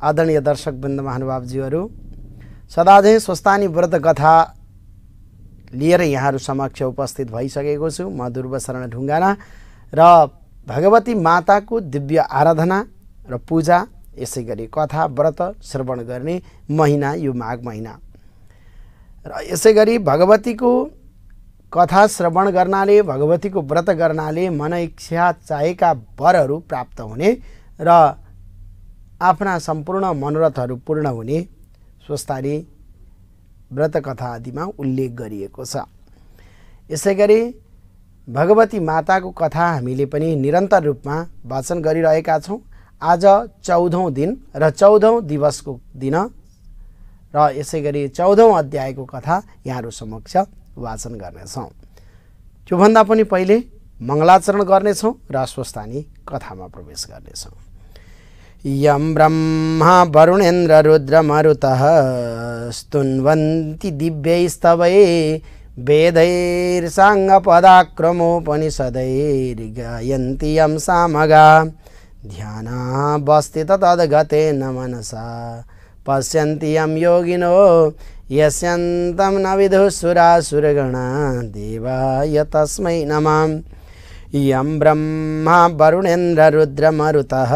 आदरणीय दर्शकवृन्द महानुभावजीहरू, सदाझै स्वस्थानी व्रत कथा लिएर यहाँहरू समक्ष उपस्थित भइसकेको छु। म ध्रुवशरण ढुङ्गाना र भगवती माताको दिव्य आराधना र पूजा, यसै गरी कथा व्रत श्रवण गर्ने महिना यो माघ महिना र यसै गरी भगवतीको कथा श्रवण गर्नाले, भगवतीको व्रत गर्नाले मन इच्छा चाहेका वरहरू प्राप्त हुने र आफ्ना सम्पूर्ण मनोरथहरू पूर्ण हुने स्वस्थानी व्रत कथा आदिमा उल्लेख गरिएको छ। यसै गरी भगवती माताको कथा हामीले पनि निरन्तर रूपमा वाचन गरिरहेका छौँ। आज 14औं दिन र 14औं दिवसको दिन र यसै गरी 14औं अध्यायको कथा यहाँहरू समक्ष वाचन गर्नेछौँ। त्योभन्दा पनि पहिले मङ्गलाचरण गर्नेछौँ र स्वस्थानी कथामा प्रवेश गर्नेछौँ। यं ब्रह्मा वरुणेन्द्र रुद्र मरुतः स्तुन्वन्ति दिव्यैस्तवै वेदैर्साङ्गपदाक्रमोपनिषदैर्गायन्ति यं सामगा ध्यानावस्थित तद्गतेन मनसा पश्यन्ति यं योगिनो यस्यन्तं न विदुःसुरासुरगणा देवाय तस्मै नमः। यं ब्रह्मा वरुणेन्द्र रुद्र मरुतः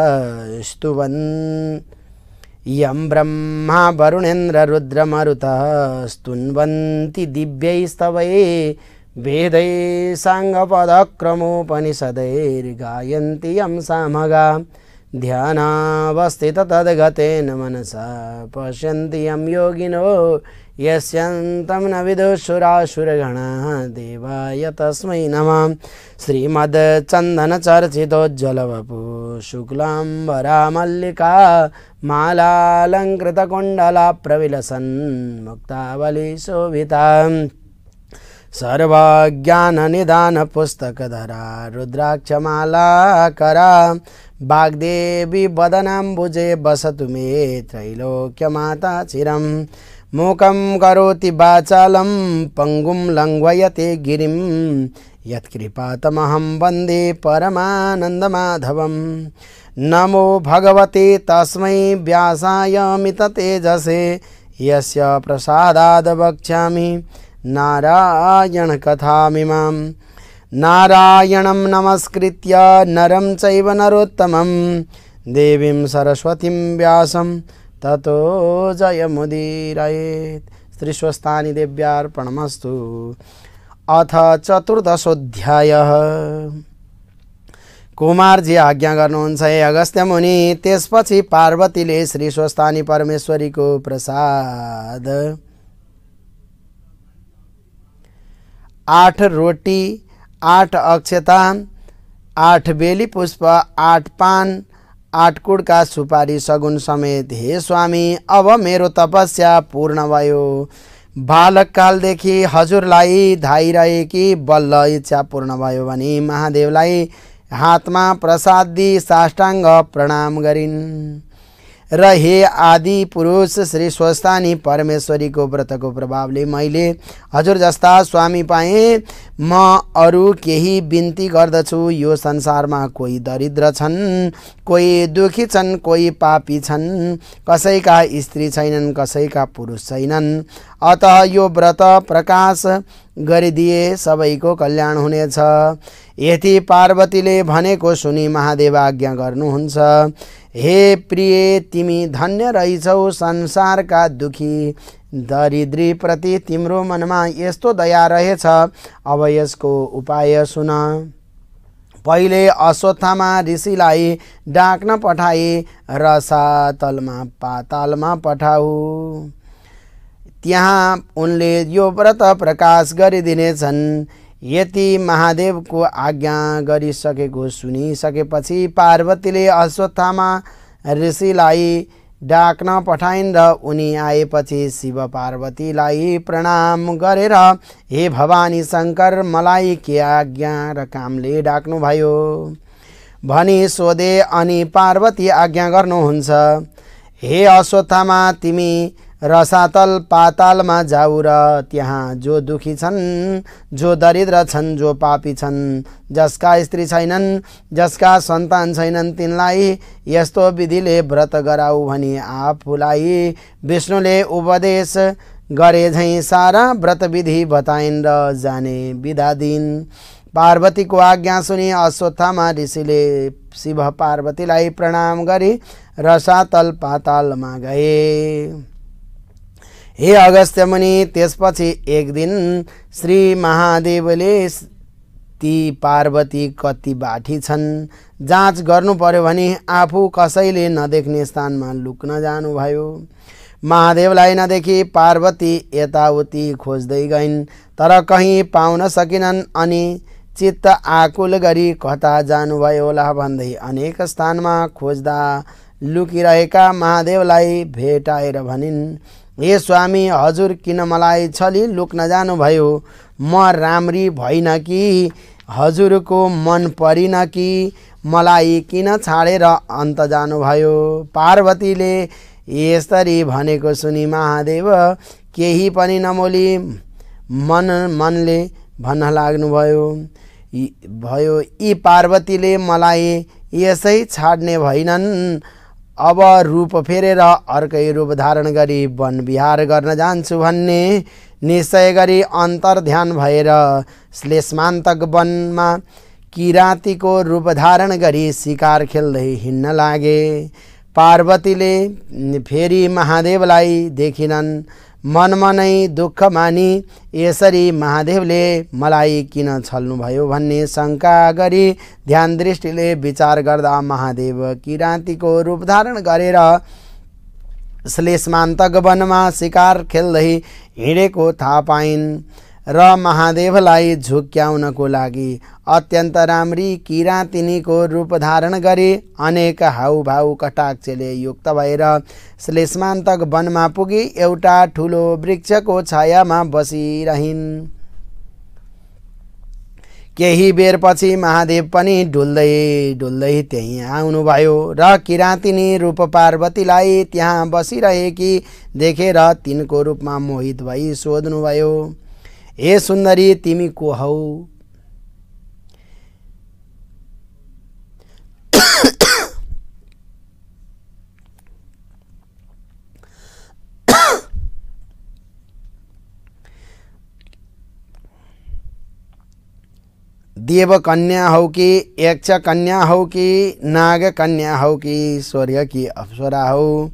स्तुन्वन्ति दिव्यैस्तवै वेदैर्साङ्गपदक्रमोपनिषदैर्गायन्ति यं सामगा ध्यानावस्थित तद्गतेन मनसा पश्यन्ति यं योगिनो यस्यन्तं न विदुःसुरासुरगणा देवाय तस्मै नमः। श्रीमद्चन्दनचर्चितोज्ज्वलवपु शुक्लाम्बरा मल्लिका मालालङ्कृतकुण्डला प्रविलसन् मुक्तावलीशोभिता सर्वज्ञाननिदानपुस्तकधरा रुद्राक्षमालाकरा वाग्देवी वदनाम्बुजे वसतु मे त्रैलोक्यमाता चिरं। मूकं करोति वाचालं पङ्गुं लङ्घयते गिरिं यत्कृपातमहं वन्दे परमानन्दमाधवं। नमो भगवते तस्मै व्यासाय मिततेजसे यस्य प्रसादाद् वक्ष्यामि नारायणकथामिमां। नारायणं नमस्कृत्य नरं चैव नरोत्तमं देवीं सरस्वतीं व्यासं ततो जयमुदीरयेत्। श्री स्वस्थानी देव्यार्पणमस्तु। अथ चतुर्दशोऽध्यायः। कुमारजी आज्ञा गर्नुहुन्छ हे अगस्त्य मुनि। त्यसपछि पार्वतीले श्री स्वस्थानी परमेश्वरीको प्रसाद 8 रोटी, 8 अक्षता, 8 बेली पुष्प, 8 पान, 8 कुडका सुपारी सगुन समेत, हे स्वामी अब मेरो तपस्या पूर्ण भयो। बालककालदेखि हजुरलाई धाइरहेकी बल्ल इच्छा पूर्ण भयो भनी महादेवलाई हातमा प्रसाद दिई साष्टाङ्ग प्रणाम गरिन् र हे आदि पुरुष श्री स्वस्थानी परमेश्वरीको व्रतको प्रभावले मैले हजुर जस्ता स्वामी पाएँ। म अरू केही बिन्ती गर्दछु। यो संसारमा कोही दरिद्र छन्, कोही दुखी छन्, कोही पापी छन्, कसैका स्त्री छैनन्, कसैका पुरुष छैनन्। अतः यो व्रत प्रकाश गरिदिए सबैको कल्याण हुनेछ। यति पार्वतीले भनेको सुनि महादेव आज्ञा गर्नुहुन्छ। हे प्रिय, तिमी धन्य रहिछौ। संसारका दुखी दरिद्री प्रति तिम्रो मनमा यस्तो दया रहेछ। अब यसको उपाय सुन। पहिले अश्वत्थामा ऋषिलाई डाक्न पठाए र सातलमा पातालमा पठाऊ। त्यहाँ उनले यो व्रत प्रकाश गरिदिनेछन्। यति महादेवको आज्ञा गरिसकेको सुनिसकेपछि पार्वतीले अश्वत्थामा ऋषिलाई डाक्न पठाइन् र उनी आएपछि शिव पार्वतीलाई प्रणाम गरेर हे भवानी शङ्कर, मलाई के आज्ञा र कामले डाक्नुभयो भनी सोधे। अनि पार्वती आज्ञा गर्नुहुन्छ। हे अश्वत्थामा, तिमी रसातल पातालमा जाऊ र त्यहाँ जो दुखी छन्, जो दरिद्र छन्, जो पापी छन्, जसका स्त्री छैनन्, जसका सन्तान छैनन्, तिनलाई यस्तो विधिले व्रत गराऊ भनी आफूलाई विष्णुले उपदेश गरे झैं सारा व्रत विधि बताइन् र जाने विधा दिन। पार्वतीको आज्ञा सुनि अश्वत्थामा ऋषिले शिव पार्वतीलाई प्रणाम गरी रसातल पातालमा गए। हे अगस्त्य मुनि, त्यसपछि एक दिन श्री महादेवले ती पार्वती कति बाठी छन् जाँच गर्नु पर्यो भने आफू कसैले नदेख्ने स्थानमा लुक्न जानुभयो। महादेवलाई नदेखि पार्वती यताउति खोज्दै गइन्, तर कहीँ पाउन सकिनन् अनि चित्त आकुल गरी कता जानुभयो होला भन्दै अनेक स्थानमा खोज्दा लुकिरहेका महादेवलाई भेटाएर भनिन्, हे स्वामी, हजुर किन मलाई छली लुक्न जानुभयो? म राम्री भइन कि हजुरको मन परिन कि मलाई किन छाडेर अन्त जानुभयो? पार्वतीले यसरी भनेको सुनि महादेव केही पनि नमोली मनले भन्न लाग्नुभयो, यी पार्वतीले मलाई यसै छाड्ने भइनन्। अब रूप फेरेर अर्कै रूप धारण गरी वन विहार गर्न जान्छु भन्ने निश्चय गरी अन्तर्ध्यान भएर श्लेष्मान्तक वनमा किराँतीको रूप धारण गरी शिकार खेल्दै हिँड्न लागे। पार्वतीले फेरि महादेवलाई देखिनन्, मनमा नै दुःख मानी यसरी महादेवले मलाई किन छल्नुभयो भन्ने शङ्का गरी ध्यान दृष्टिले विचार गर्दा महादेव किराँतीको रूप धारण गरेर श्लेष्मान्तक वनमा शिकार खेल्दै हिँडेको थाहा पाइन् र महादेवलाई झुक्क्याउनको लागि अत्यन्त राम्री किराँतिनीको रूप धारण गरी अनेक हाउभाउ कटाक्षले युक्त भएर श्लेष्मान्तक वनमा पुगी एउटा ठुलो वृक्षको छायामा बसिरहिन्। केही बेरपछि महादेव पनि डुल्दै डुल्दै त्यहीँ आउनुभयो र किराँतिनी रूप पार्वतीलाई त्यहाँ बसिरहेकी देखेर तिनको रूपमा मोहित भई सोध्नुभयो, हे सुन्दरी, तिमी को हौ? देव कन्या हौ कि यक्ष कन्या हौ कि नाग कन्या हौ कि स्वर्ग कि अप्सरा हौ?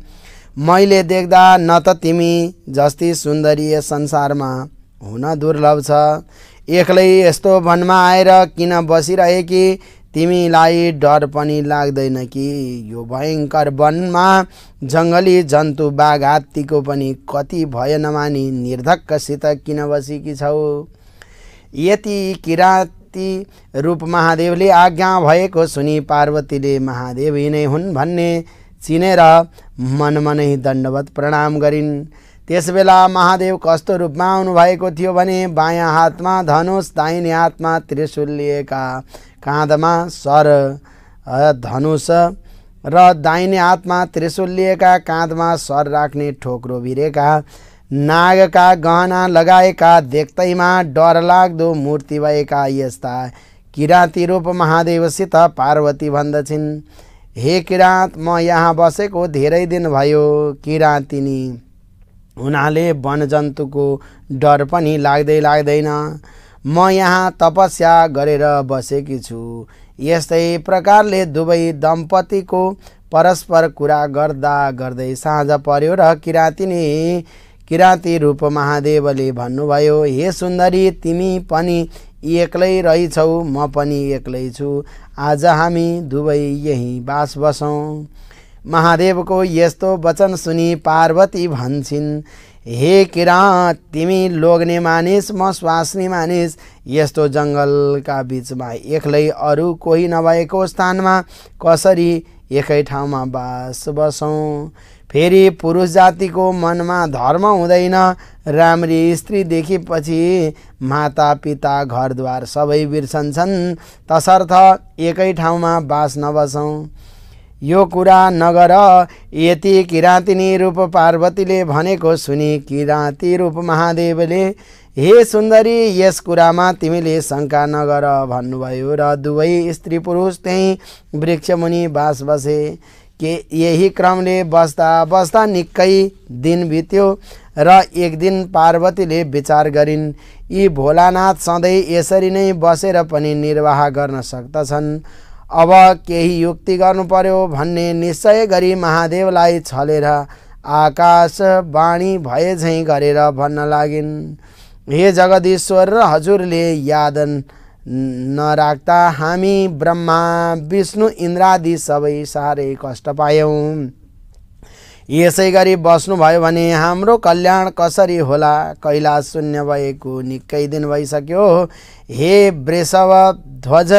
मैले देख्दा न त तिमी जस्ती सुन्दरी संसारमा हुन दुर्लभ छ। एक्लै यस्तो वनमा आएर किन बसिरहेकी? तिमीलाई डर पनि लाग्दैन कि यो भयङ्कर वनमा जङ्गली जन्तु बाघ हात्तीको पनि कति भय नमानी निर्धक्कसित किन बसेकी छौ? यति किराँती रूप महादेवले आज्ञा भएको सुनि पार्वतीले महादेव यिनै हुन् भन्ने चिनेर मनमा नै दण्डवत प्रणाम गरिन्। त्यसबेला महादेव कस्तो रूपमा आउनु भएको थियो भने बायाँ हातमा धनुष, दाहिने हातमा त्रिशूल लिएका, काँधमा सर धनुष र दाहिने हातमा त्रिशूल लिएका, काँधमा सर राख्ने ठोक्रो भिरेका, नागका गहना लगाएका, देख्दैमा डरलाग्दो मूर्ति भएका यस्ता किराँती रूप महादेवसित पार्वती भन्दछिन्, हे किराँत, म यहाँ बसेको धेरै दिन भयो। किराँतिनी हुनाले वनजन्तुको डर पनि लाग्दैन। म यहाँ तपस्या गरेर बसेकी छु। यस्तै प्रकारले दुवै दम्पतिको परस्पर कुरा गर्दा गर्दै साँझ पर्यो र किराँती रूप महादेवले भन्नुभयो, हे सुन्दरी, तिमी पनि एक्लै रहिछौ, म पनि एक्लै छु। आज हामी दुवै यही बास बसौँ। महादेवको यस्तो वचन सुनि पार्वती भन्छिन्, हे किराँत, तिमी लोग्ने मानिस, म स्वास्नी मानिस। यस्तो जङ्गलका बीचमा एक्लै अरू कोही नभएको स्थानमा कसरी एकै ठाउँमा बास बसौँ? फेरि पुरुष जातिको मनमा धर्म हुँदैन। राम्री स्त्री देखेपछि माता पिता घरद्वार सबै बिर्सन्छन्। तसर्थ एकै ठाउँमा बास नबसौँ। यो कुरा नगर यति किराँतिनी रूप पार्वतीले भनेको सुनि किराँती रूप महादेवले हे सुन्दरी यस कुरामा तिमीले शङ्का नगर भन्नुभयो र दुवै स्त्री पुरुष त्यही वृक्षमुनि बास बसे। के यही क्रमले बस्दा बस्दा निकै दिन बित्यो र एक दिन पार्वतीले विचार गरिन् यी भोलानाथ सधैँ यसरी नै बसेर पनि निर्वाह गर्न सक्दछन्। अब केही युक्ति गर्नु पर्यो भन्ने निश्चय गरी महादेवलाई छलेर आकाशवाणी भए झैँ गरेर भन्न लागिन् हे जगदीश्वर हजुरले याद नराख्दा हामी ब्रह्मा विष्णु इन्द्रादि सबै साह्रै कष्ट पायौँ। यसै गरी बस्नुभयो भने हाम्रो कल्याण कसरी होला। कैलाश शून्य भएको निकै दिन भइसक्यो। हे वृषभ ध्वज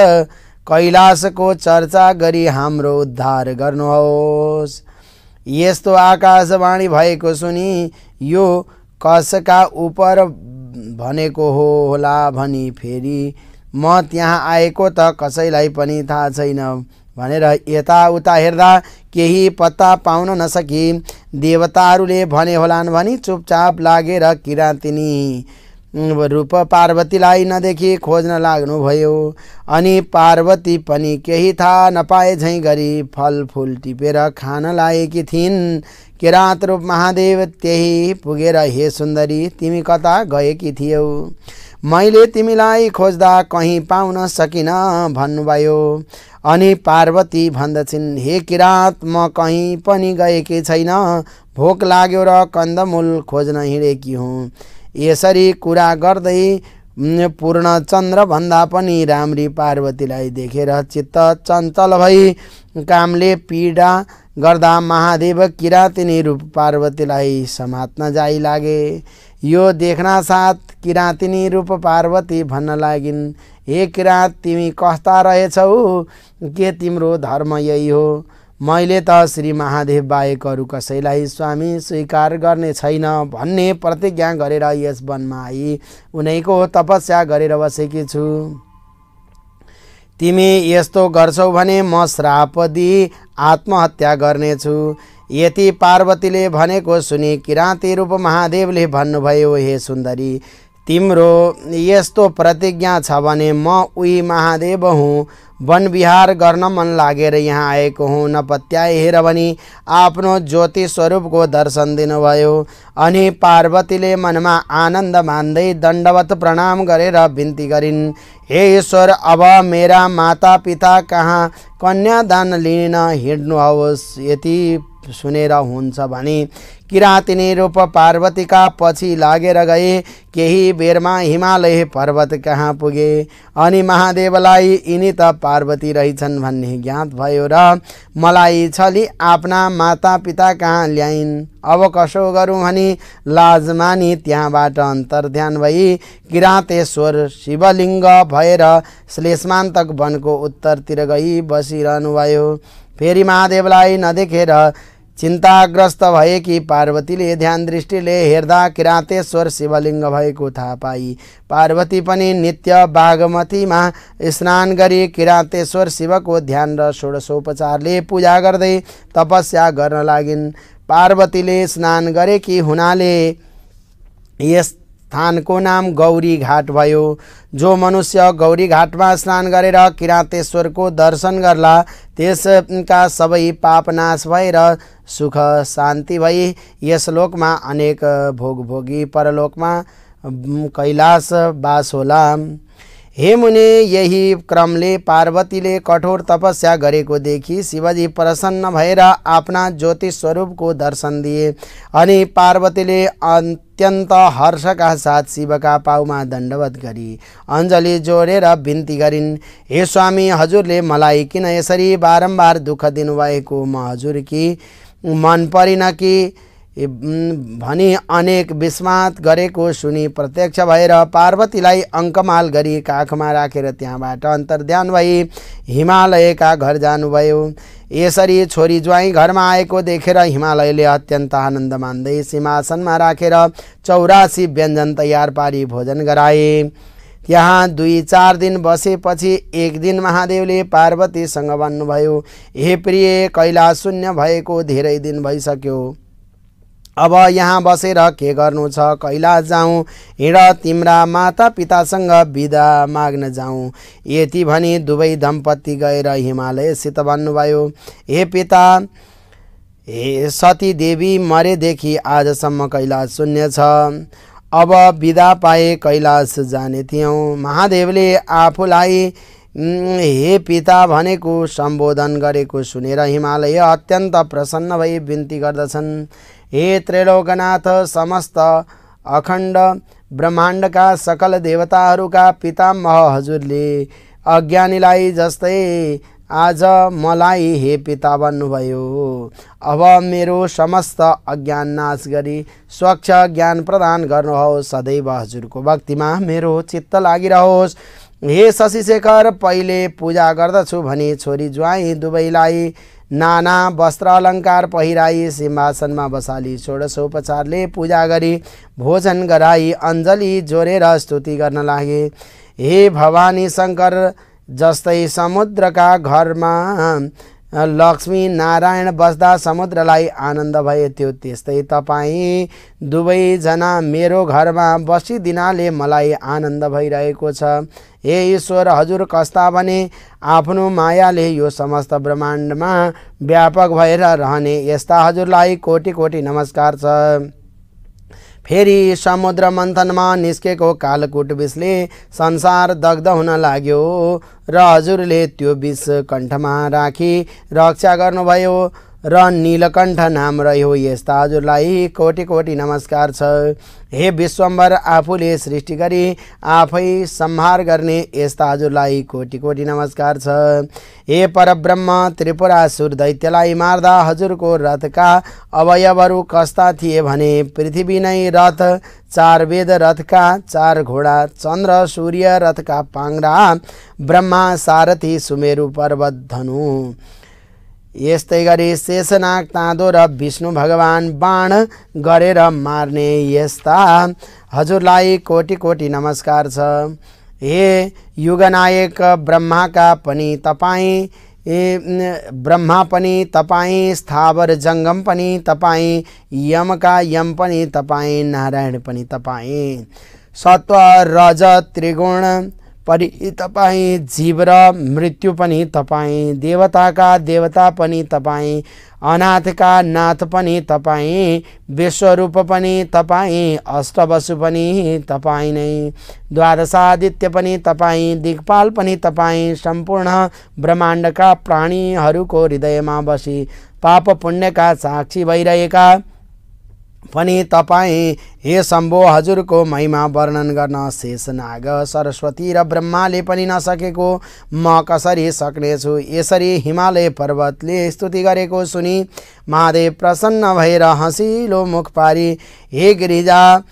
कैलाशको चर्चा गरी हाम्रो उद्धार गर्नुहोस्। यस्तो आकाशवाणी भएको सुनि यो कसका उपर भनेको होला भनी फेरि म त्यहाँ आएको त कसैलाई पनि थाहा छैन भनेर यताउता हेर्दा केही पत्ता पाउन नसकी देवताहरूले भने होलान् भनी चुपचाप लागेर किराँतिनी रूप पार्वतीलाई नदेखि खोज्न लाग्नुभयो। अनि पार्वती पनि केही थाहा नपाए झैँ गरी फलफुल टिपेर खान लागेकी थिइन्। किराँत रूप महादेव त्यही पुगेर हे सुन्दरी तिमी कता गएकी थियौ, मैले तिमीलाई खोज्दा कहीँ पाउन सकिन भन्नुभयो। अनि पार्वती भन्दछिन् हे किराँत म कहीँ पनि गएकी छैन, भोक लाग्यो र कन्दमूल खोज्न हिँडेकी हुँ। यसरी कुरा गर्दै पूर्णचन्द्र भन्दा पनि राम्री पार्वतीलाई देखेर चित्त चञ्चल भई कामले पीडा गर्दा महादेव किराँतिनी रूप पार्वतीलाई समात्न जाइ लागे। यो देख्न साथ किराँतिनी रूप पार्वती भन्न लागिन् हे किराँत तिमी कस्ता रहेछौ, के तिम्रो धर्म यही हो। मैले त श्री महादेव बाहेक अरू कसैलाई स्वामी स्वीकार गर्ने छैन भन्ने प्रतिज्ञा गरेर यस वनमा आई उनैको तपस्या गरेर बसेकी छु। तिमी यस्तो गर्छौ भने म श्राप दिई आत्महत्या गर्नेछु। यति पार्वतीले भनेको सुनि किराँती रूप महादेवले भन्नुभयो हे सुन्दरी तिम्रो यस्तो प्रतिज्ञा छ भने म उही महादेव हुँ। वन विहार गर्न मन लागेर यहाँ आएको हुँ। नपत्याए हेर भनी आफ्नो ज्योति स्वरूपको दर्शन दिनुभयो। अनि पार्वतीले मनमा आनन्द मान्दै दण्डवत प्रणाम गरेर बिन्ती गरिन् हे ईश्वर अब मेरा माता पिता कहाँ कन्यादान लिन हिँड्नुहोस्। यति सुनेर हुन्छ भने किराँतिनी रूप पार्वतीका पछि लागेर गए। केही बेरमा हिमालय पर्वत कहाँ पुगे अनि महादेवलाई यिनी त पार्वती रहेछन् भन्ने ज्ञात भयो र मलाई छली आफ्ना माता पिता कहाँ ल्याइन्। अब कसो गरौँ भनी लाज मानी त्यहाँबाट अन्तर्ध्यान भई किराँतेश्वर शिवलिङ्ग भएर श्लेषमान्तक वनको उत्तरतिर गई बसिरहनुभयो। फेरि महादेवलाई नदेखेर चिन्ताग्रस्त भएकी पार्वतीले ध्यान दृष्टिले हेर्दा किराँतेश्वर शिवलिङ्ग भएको थाहा पाई। पार्वती पनि नित्य बागमतीमा स्नान गरी किराँतेश्वर शिवको ध्यान र षोडशोपचारले पूजा गर्दै तपस्या गर्न लागिन्। पार्वतीले स्नान गरेकी हुनाले यस स्थानको नाम गौरी घाट भयो। जो मनुष्य गौरी घाटमा स्नान गरेर किराँतेश्वरको दर्शन गर्ला त्यसका सबै पाप नाश भएर सुख शान्ति भई यस लोकमा अनेक भोगभोगी परलोकमा कैलाश बास होला। हे मुने यही क्रमले पार्वतीले कठोर तपस्या गरेको देखि शिवजी प्रसन्न भएर आफ्ना ज्योति स्वरूपको दर्शन दिए। अनि पार्वतीले अत्यन्त हर्षका साथ शिवका पाउमा दण्डवत गरी अञ्जली जोडेर बिन्ती गरिन् हे स्वामी हजुरले मलाई किन यसरी बारम्बार दुःख दिनुभएको म हजुरकी मन परिन कि भनी अनेक विस्मात गरेको सुनि प्रत्यक्ष भएर पार्वतीलाई अङ्कमाल गरी काखमा राखेर त्यहाँबाट अन्तर्ध्यान भई हिमालयका घर जानुभयो। यसरी छोरी ज्वाइँ घरमा आएको देखेर हिमालयले अत्यन्त आनन्द मान्दै सिंहासनमा राखेर 84 व्यञ्जन तयार पारी भोजन गराए। त्यहाँ 2-4 दिन बसेपछि एक दिन महादेवले पार्वतीसँग भन्नुभयो, हे प्रिय, कैलाश शून्य भएको धेरै दिन भइसक्यो, अब यहाँ बसेर के गर्नु छ? कैलाश जाउँ, हिँड, तिम्रा माता पितासँग बिदा माग्न जाउँ। यति भनी दुवै दम्पति गएर हिमालयसित भन्नुभयो, हे पिता, हे सती देवी मरेदेखि आजसम्म कैलाश शून्य छ, अब बिदा पाए कैलाश जाने थियौँ। महादेवले आफूलाई हे पिता भनेको सम्बोधन गरेको सुनेर हिमालय अत्यन्त प्रसन्न भई बिन्ती गर्दछन्, हे त्रैलोकनाथ, समस्त अखण्ड ब्रह्माण्डका सकल देवताहरूका पितामह हजुरले अज्ञानीलाई जस्तै आज मलाई हे पिता भन्नुभयो। अब मेरो समस्त अज्ञान नाश गरी स्वच्छ ज्ञान प्रदान गर्नुहोस्। सदैव हजुरको भक्तिमा मेरो चित्त लागिरहोस्। हे शशिशेखर, पहिले पूजा गर्दछु भनी छोरी ज्वाइँ दुवैलाई नाना वस्त्र अलङ्कार पहिराई सिंहासनमा बसाली षोडशोपचारले पूजा गरी भोजन गराई अञ्जली जोरेर स्तुति गर्न लागे। हे भवानी शङ्कर, जस्तै समुद्रका घरमा लक्ष्मी नारायण बस्दा समुद्रलाई आनन्द भए थियो, त्यस्तै तपाईँ दुवैजना मेरो घरमा बसिदिनाले मलाई आनन्द भइरहेको छ। हे ईश्वर, हजुर कस्ता भने आफ्नो मायाले यो समस्त ब्रह्माण्डमा व्यापक भएर रहने यस्ता हजुरलाई कोटि कोटि नमस्कार छ। फेरि समुद्र मन्थनमा निस्केको कालकूट विषले संसार दग्ध हुन लाग्यो र हजुरले त्यो विष कण्ठमा राखी रक्षा गर्नुभयो र नीलकण्ठ नाम रह्यो, यस्ता हजुरलाई कोटि कोटि नमस्कार छ। हे विश्वम्भर, आफूले सृष्टि गरी आफै संहार गर्ने यस्ता हजुरलाई कोटि कोटि नमस्कार छ। हे परब्रह्म, त्रिपुरासुर दैत्यलाई मार्दा हजुरको रथका अवयवहरू कस्ता थिए भने पृथ्वी नै रथ, 4 वेद रथका 4 घोडा, चन्द्र सूर्य रथका पाङ्ग्रा, ब्रह्मा सारथी सुमेरु पर्वत धनु, यस्तै गरी शेषनाग ताँदो र विष्णु भगवान बाण गरेर मार्ने यस्ता हजुरलाई कोटि कोटि नमस्कार छ। हे युगनायक, ब्रह्मा पनि तपाईँ, स्थावर जङ्गम पनि तपाईँ, यमका यम पनि तपाईँ, नारायण पनि तपाईँ, सत्व रज त्रिगुण पनि तपाईँ, जीव र मृत्यु पनि तपाईँ, देवताका देवता पनि तपाईँ, अनाथका नाथ पनि तपाईँ, विश्वरूप पनि तपाईँ, अष्टवसु पनि तपाईँ नै, द्वादशादित्य पनि तपाईँ, दिक्पाल पनि तपाईँ, सम्पूर्ण ब्रह्माण्डका प्राणीहरूको हृदयमा बसी पाप पुण्यका साक्षी भइरहेका पनि तपाईँ। हे शम्भो, हजुरको महिमा वर्णन गर्न शेषनाग, सरस्वती र ब्रह्माले पनि नसकेको म कसरी सक्नेछु? यसरी हिमालय पर्वतले स्तुति गरेको सुनि महादेव प्रसन्न भएर हँसिलो मुख पारी, हे गिरिजा,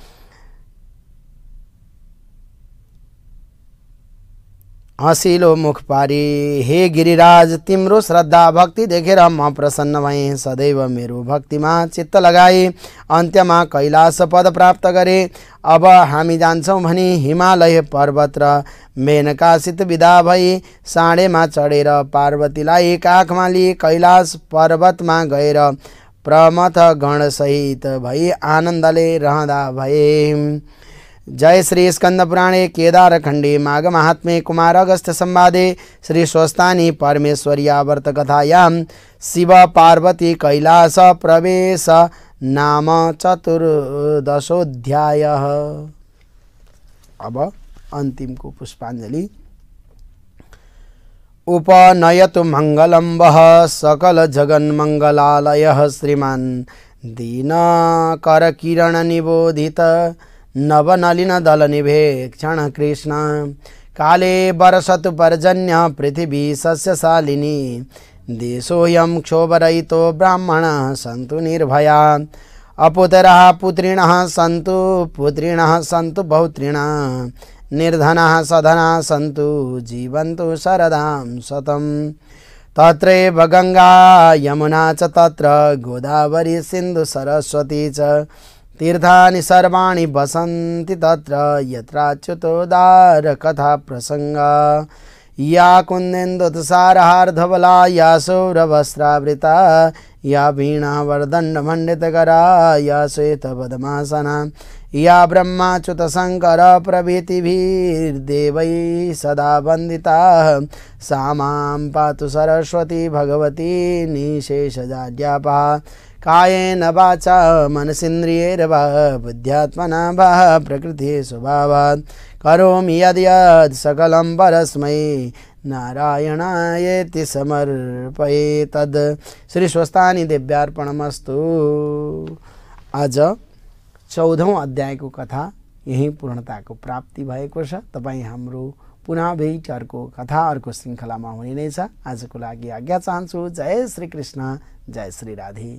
हँसिलो मुख पारी, हे गिरिराज, तिम्रो श्रद्धा भक्ति देखेर म प्रसन्न भएँ। सदैव मेरो भक्तिमा चित्त लगाए अन्त्यमा कैलाश पद प्राप्त गरे। अब हामी जान्छौँ भनी हिमालय पर्वत र मेनकासित विदा भई साँडेमा चढेर पार्वतीलाई काखमा लिई कैलाश पर्वतमा गएर प्रमथ गणसहित भई आनन्दले रहँदा भए। जय श्री स्कंद पुराणे केदार खंडे माघ महात्म्ये कुमार अगस्त्य संवादे श्री स्वस्तानी परमेश्वर्या व्रत कथायां शिव पार्वती कैलास प्रवेश नाम 14दशोऽध्याय। अब अंतिम को पुष्पांजलि। उपनयतु मंगलम वह सकल जगन मंगलालय श्रीमान दीनकर किरण निबोधित नवनलिन दल निभेक्षण कृष्ण काले बरसतु पर्जन्य पृथिवी सस्यशालिनी देशोऽयं क्षोभरहितो ब्राह्मण सन्तु निर्भया अपुत्रः पुत्रिणः सन्तु पुत्रिणः सन्तु पौत्रिणः निर्धनः सधनः सन्तु जीवन्तु शरदां शतम् तत्रैव गंगा यमुना च तत्र गोदावरी सिन्धु सरस्वती च तीर्थानि सर्वाणि वसन्ति तत्र यत्राच्युतोदार कथा प्रसंगा या कुन्देन्दुतुषारहार्धवला या सौरवस्त्रावृता या वीणावर्दण्डमण्डितकरा या श्वेतपद्मासना या ब्रह्माच्युतशङ्कर प्रभृतिभिर्देवैः सदा वन्दिता सा मां पातु सरस्वती भगवती निशेषजाड्यापहा कायेन वाचा मनसीन्द्रियैर्वा बुद्ध्यात्मना वा प्रकृतिः स्वभावात् करोमि यद्यत् सकलं परस्मै नारायणायेति समर्पये तद्। श्री स्वस्तानी दिव्यार्पणमस्तु। आज 14औं अध्यायको कथा यही पूर्णताको प्राप्ति भएको छ। तपाईँ हाम्रो पुनः भेट अर्को कथा अर्को श्रृङ्खलामा हुने नै छ। आजको लागि आज्ञा चाहन्छु। जय श्री कृष्ण, जय श्री राधे।